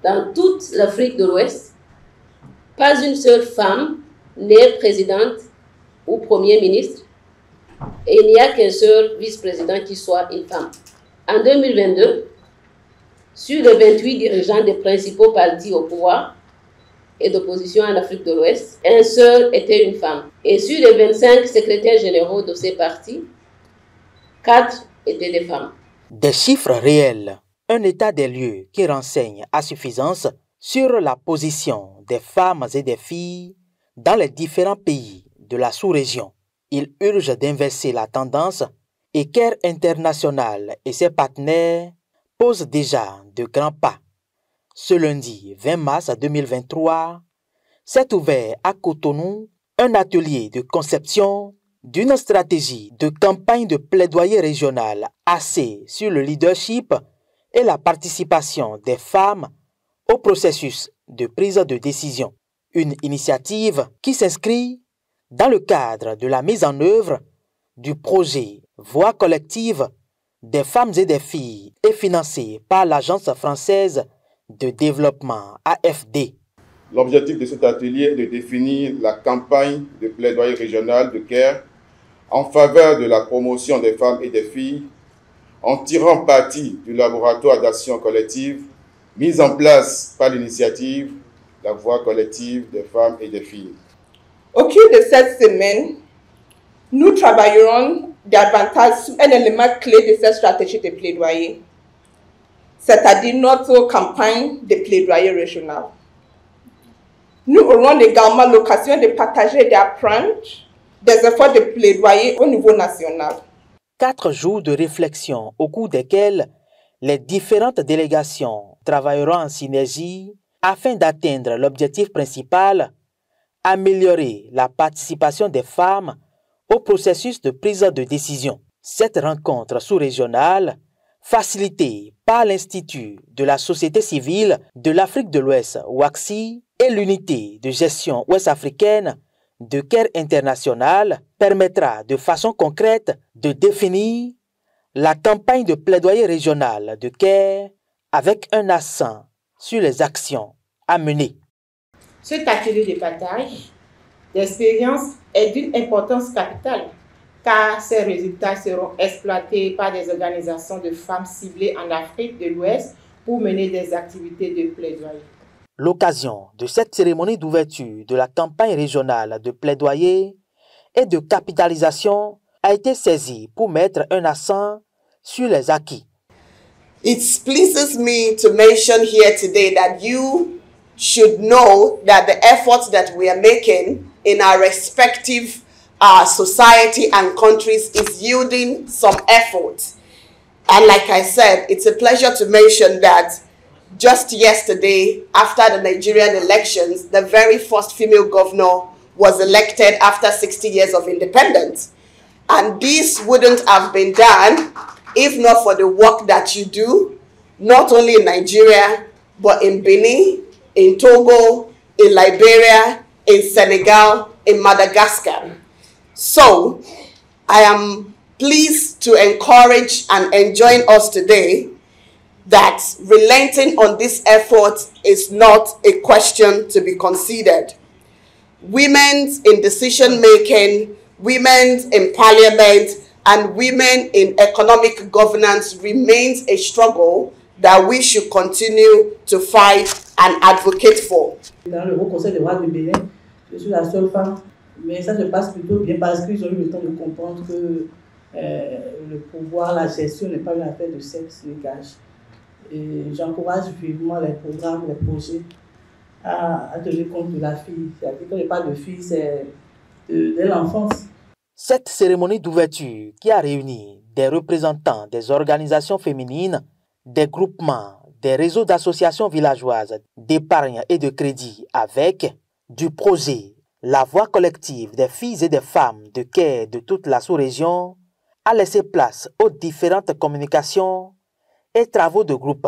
Dans toute l'Afrique de l'Ouest, pas une seule femme n'est présidente ou premier ministre, et il n'y a qu'un seul vice-président qui soit une femme. En 2022, sur les 28 dirigeants des principaux partis au pouvoir et d'opposition en Afrique de l'Ouest, un seul était une femme. Et sur les 25 secrétaires généraux de ces partis, 4 étaient des femmes. Des chiffres réels, un état des lieux qui renseigne à suffisance sur la position des femmes et des filles dans les différents pays de la sous-région. Il urge d'inverser la tendance et CARE International et ses partenaires posent déjà de grands pas. Ce lundi 20 mars 2023, s'est ouvert à Cotonou un atelier de conception d'une stratégie de campagne de plaidoyer régional axée sur le leadership et la participation des femmes au processus de prise de décision. Une initiative qui s'inscrit dans le cadre de la mise en œuvre du projet Voix collective des femmes et des filles et financée par l'Agence française de développement AFD. L'objectif de cet atelier est de définir la campagne de plaidoyer régional de CARE en faveur de la promotion des femmes et des filles en tirant parti du laboratoire d'action collective mis en place par l'initiative La Voix collective des femmes et des filles. Au cours de cette semaine, nous travaillerons davantage sur un élément clé de cette stratégie de plaidoyer, c'est-à-dire notre campagne de plaidoyer régional. Nous aurons également l'occasion de partager et d'apprendre des efforts de plaidoyer au niveau national. 4 jours de réflexion au cours desquels les différentes délégations travailleront en synergie afin d'atteindre l'objectif principal, améliorer la participation des femmes au processus de prise de décision. Cette rencontre sous-régionale, facilitée par l'Institut de la société civile de l'Afrique de l'Ouest, WACSI, et l'unité de gestion ouest-africaine de CARE International, permettra de façon concrète de définir la campagne de plaidoyer régional de CARE avec un accent sur les actions à mener. Cet atelier de partage d'expérience est d'une importance capitale car ces résultats seront exploités par des organisations de femmes ciblées en Afrique de l'Ouest pour mener des activités de plaidoyer. L'occasion de cette cérémonie d'ouverture de la campagne régionale de plaidoyer et de capitalisation a été saisie pour mettre un accent sur les acquis. It pleases me to mention here today that you should know that the efforts that we are making in our respective society and countries is yielding some effort. And like I said, it's a pleasure to mention that just yesterday, after the Nigerian elections, the very first female governor was elected after 60 years of independence. And this wouldn't have been done if not for the work that you do, not only in Nigeria, but in Benin, in Togo, in Liberia, in Senegal, in Madagascar. So, I am pleased to encourage and enjoin us today that relenting on this effort is not a question to be considered. Women in decision-making, women in parliament, and women in economic governance remains a struggle that we should continue to fight and advocate for. Dans le Haut Conseil des droits de Bénin, je suis la seule femme, mais ça se passe plutôt bien parce qu'ils ont eu le temps de comprendre que le pouvoir, la gestion n'est pas une affaire de sexe, les gages. Et j'encourage vivement les programmes, les projets à tenir compte de la fille. C'est-à-dire qu'il n'y a pas de fille, c'est de l'enfance. Cette cérémonie d'ouverture qui a réuni des représentants des organisations féminines, des groupements, des réseaux d'associations villageoises d'épargne et de crédit avec du projet La Voix collective des filles et des femmes de CARE de toute la sous-région a laissé place aux différentes communications et travaux de groupe.